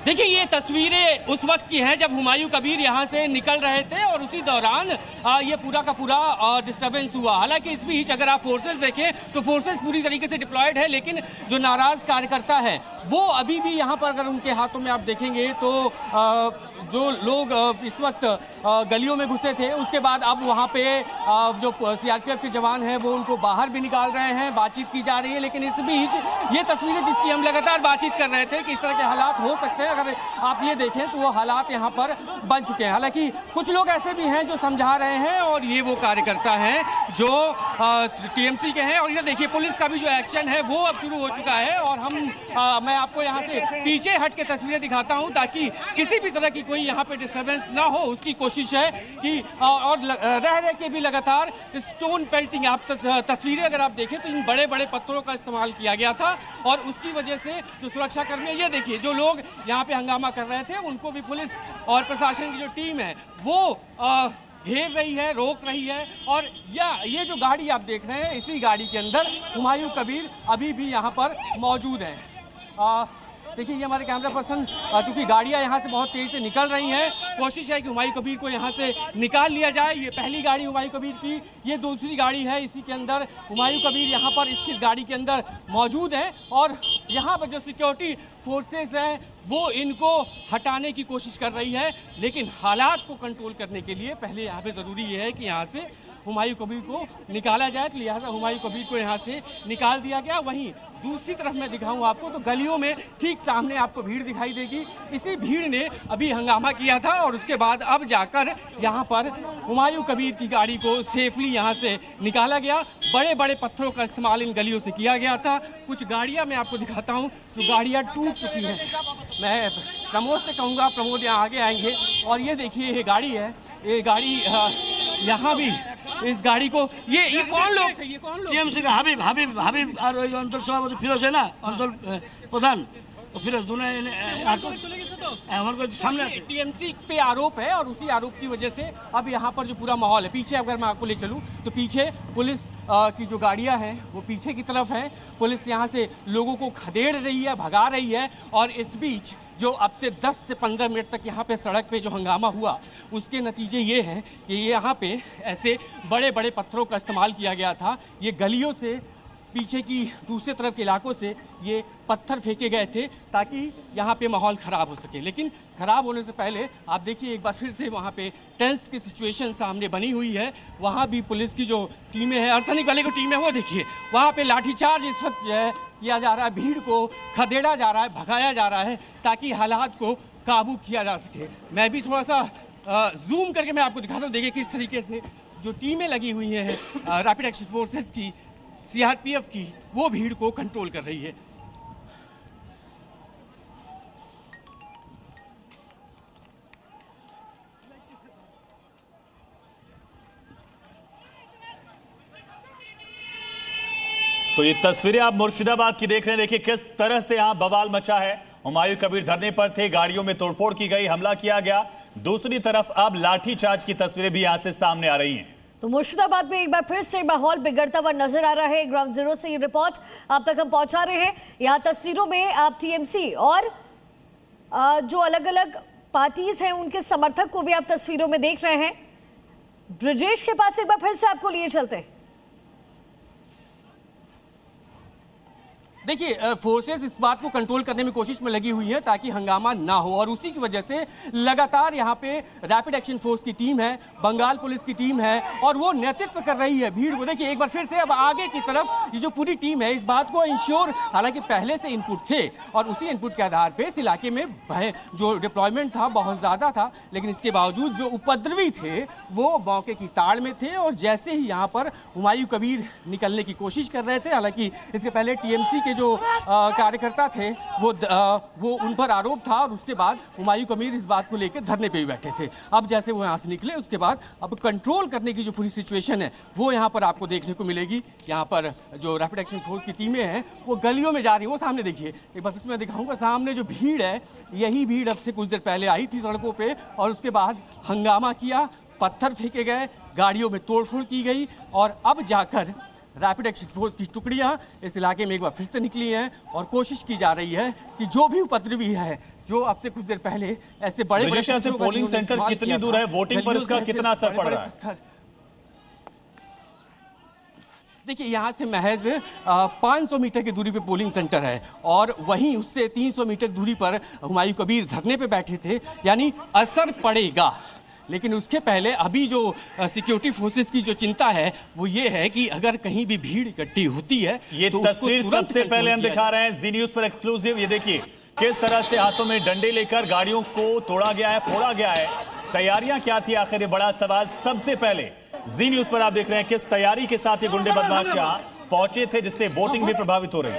देखिए, ये तस्वीरें उस वक्त की हैं जब हुमायूं कबीर यहाँ से निकल रहे थे और उसी दौरान ये पूरा का पूरा डिस्टर्बेंस हुआ। हालांकि इस बीच अगर आप फोर्सेस देखें तो फोर्सेस पूरी तरीके से डिप्लॉयड है, लेकिन जो नाराज कार्यकर्ता है वो अभी भी यहाँ पर, अगर उनके हाथों में आप देखेंगे तो जो लोग इस वक्त गलियों में घुसे थे, उसके बाद अब वहाँ पे जो सीआरपीएफ के जवान हैं वो उनको बाहर भी निकाल रहे हैं, बातचीत की जा रही है। लेकिन इस बीच ये तस्वीरें जिसकी हम लगातार बातचीत कर रहे थे कि इस तरह के हालात हो सकते हैं, अगर आप ये देखें तो वो हालात यहाँ पर बन चुके हैं। हालांकि कुछ लोग ऐसे भी हैं जो समझा रहे हैं और ये वो कार्यकर्ता हैं जो टीएमसी के हैं। और ये देखिए, पुलिस का भी जो एक्शन है वो अब शुरू हो चुका है और मैं आपको यहाँ से पीछे हट के तस्वीरें दिखाता हूँ ताकि किसी भी तरह की कोई यहाँ पे डिस्टर्बेंस ना हो, उसकी कोशिश है कि और रह के भी लगातार स्टोन पेल्टिंग, आप तस्वीरें अगर आप देखें तो इन बड़े बड़े पत्थरों का इस्तेमाल किया गया था और उसकी वजह से जो सुरक्षा कर्मी, ये देखिए जो लोग यहाँ पे हंगामा कर रहे थे उनको भी पुलिस और प्रशासन की जो टीम है वो घेर रही है, रोक रही है। और ये जो गाड़ी आप देख रहे हैं, इसी गाड़ी के अंदर हुमायूं कबीर अभी भी यहाँ पर मौजूद हैं। देखिए, ये हमारे कैमरा पर्सन, चूंकि गाड़ियां यहाँ से बहुत तेज़ी से निकल रही हैं, कोशिश है कि हुमायूं कबीर को यहाँ से निकाल लिया जाए। ये पहली गाड़ी हुमायूं कबीर की, ये दूसरी गाड़ी है, इसी के अंदर हुमायूं कबीर यहाँ पर इसकी गाड़ी के अंदर मौजूद हैं और यहाँ पर जो सिक्योरिटी फोर्सेस हैं वो इनको हटाने की कोशिश कर रही है। लेकिन हालात को कंट्रोल करने के लिए पहले यहाँ पे ज़रूरी ये है कि यहाँ से हुमायूं कबीर को निकाला जाए, तो लिहाजा हुमायूं कबीर को यहाँ से निकाल दिया गया। वहीं दूसरी तरफ मैं दिखाऊं आपको तो गलियों में ठीक सामने आपको भीड़ दिखाई देगी। इसी भीड़ ने अभी हंगामा किया था और उसके बाद अब जाकर यहाँ पर हुमायूं कबीर की गाड़ी को सेफली यहाँ से निकाला गया। बड़े बड़े पत्थरों का इस्तेमाल इन गलियों से किया गया था। कुछ गाड़ियाँ मैं आपको दिखाता हूँ जो गाड़ियाँ टूट चुकी हैं। मैं प्रमोद से कहूँगा, प्रमोद यहाँ आगे आएंगे। और ये देखिए, ये गाड़ी है, ये गाड़ी यहाँ भी इस गाड़ी को ये कौन लोग थे? ये कौन लोग? टीएमसी का হাবিব আর ওই অঞ্চল সভাপতি ফিরোজ है ना, অঞ্চল প্রধান फिरोज दोनों सामने टीएमसी पे आरोप है और उसी आरोप की वजह से अब यहाँ पर जो पूरा माहौल है, पीछे अगर मैं आपको ले चलूँ तो पीछे पुलिस की जो गाड़ियाँ हैं वो पीछे की तरफ हैं। पुलिस यहाँ से लोगों को खदेड़ रही है, भगा रही है। और इस बीच जो अब से 10 से 15 मिनट तक यहाँ पे सड़क पे जो हंगामा हुआ, उसके नतीजे ये हैं कि यहाँ पे ऐसे बड़े बड़े पत्थरों का इस्तेमाल किया गया था। ये गलियों से, पीछे की दूसरे तरफ के इलाकों से ये पत्थर फेंके गए थे ताकि यहाँ पे माहौल ख़राब हो सके। लेकिन ख़राब होने से पहले आप देखिए, एक बार फिर से वहाँ पे टेंस की सिचुएशन सामने बनी हुई है। वहाँ भी पुलिस की जो टीमें हैं, अर्धसैनिक बलों की टीम है, वो देखिए वहाँ पे लाठीचार्ज इस वक्त जो है किया जा रहा है, भीड़ को खदेड़ा जा रहा है, भगाया जा रहा है ताकि हालात को काबू किया जा सके। मैं भी थोड़ा सा जूम करके मैं आपको दिखाता हूँ। देखिए किस तरीके से जो टीमें लगी हुई हैं रैपिड एक्शन फोर्सेस की, सीआरपीएफ की, वो भीड़ को कंट्रोल कर रही है। तो ये तस्वीरें आप मुर्शिदाबाद की देख रहे हैं। देखिए किस तरह से यहाँ बवाल मचा है। हुमायूं कबीर धरने पर थे, गाड़ियों में तोड़फोड़ की गई, हमला किया गया। दूसरी तरफ अब लाठीचार्ज की तस्वीरें भी यहाँ से सामने आ रही हैं। तो मुर्शिदाबाद में एक बार फिर से माहौल बिगड़ता हुआ नजर आ रहा है। ग्राउंड जीरो से ये रिपोर्ट आप तक हम पहुंचा रहे हैं। यहाँ तस्वीरों में आप टीएमसी और जो अलग अलग पार्टीज हैं उनके समर्थक को भी आप तस्वीरों में देख रहे हैं। ब्रजेश के पास एक बार फिर से आपको लिए चलते हैं। देखिए, फोर्सेस इस बात को कंट्रोल करने में कोशिश में लगी हुई है ताकि हंगामा ना हो और उसी की वजह से लगातार यहाँ पे रैपिड एक्शन फोर्स की टीम है, बंगाल पुलिस की टीम है और वो नेतृत्व कर रही है भीड़ को। देखिए एक बार फिर से अब आगे की तरफ ये जो पूरी टीम है, इस बात को इंश्योर, हालांकि पहले से इनपुट थे और उसी इनपुट के आधार पर इस इलाके में जो डिप्लॉयमेंट था बहुत ज़्यादा था, लेकिन इसके बावजूद जो उपद्रवी थे वो मौके की ताड़ में थे और जैसे ही यहाँ पर हुमायूं कबीर निकलने की कोशिश कर रहे थे, हालांकि इसके पहले टीएमसी के जो कार्यकर्ता थे वो उन पर आरोप था और उसके बाद हुमायूं कबीर इस बात को लेकर धरने पे भी बैठे थे। अब जैसे वो यहाँ से निकले उसके बाद अब कंट्रोल करने की जो पूरी सिचुएशन है वो यहाँ पर आपको देखने को मिलेगी। यहाँ पर जो रैपिड एक्शन फोर्स की टीमें हैं वो गलियों में जा रही है। वो सामने देखिए, एक बार मैं दिखाऊंगा, सामने जो भीड़ है यही भीड़ अब से कुछ देर पहले आई थी सड़कों पर और उसके बाद हंगामा किया, पत्थर फेंके गए, गाड़ियों में तोड़फोड़ की गई और अब जाकर रैपिड एक्शन फोर्स की टुकड़ियां इस इलाके में एक बार फिर से निकली हैं और कोशिश की जा रही है कि जो भी उपद्रवी है जो आपसे कुछ देर पहले ऐसे बड़े ब्रिजेश, यहाँ से पोलिंग सेंटर कितनी दूर है? वोटिंग पर इसका कितना असर पड़ रहा है? देखिए, यहाँ से महज 500 मीटर की दूरी पे पोलिंग सेंटर है और वहीं उससे 300 मीटर दूरी पर हुमायूं कबीर धरने पे बैठे थे, यानी असर पड़ेगा। लेकिन उसके पहले अभी जो सिक्योरिटी फोर्सेस की जो चिंता है वो ये है कि अगर कहीं भी भीड़ इकट्ठी होती है ये तो उसको तस्वीर तुरंत सबसे कंट्रोल पहले हम किया दिखा रहे हैं जी न्यूज पर एक्सक्लूसिव। ये देखिए किस तरह से हाथों में डंडे लेकर गाड़ियों को तोड़ा गया है, फोड़ा गया है। तैयारियां क्या थी आखिर, ये बड़ा सवाल। सबसे पहले जी न्यूज पर आप देख रहे हैं किस तैयारी के साथ ये गुंडे बदमाश यहाँ पहुंचे थे, जिससे वोटिंग भी प्रभावित हो रही है।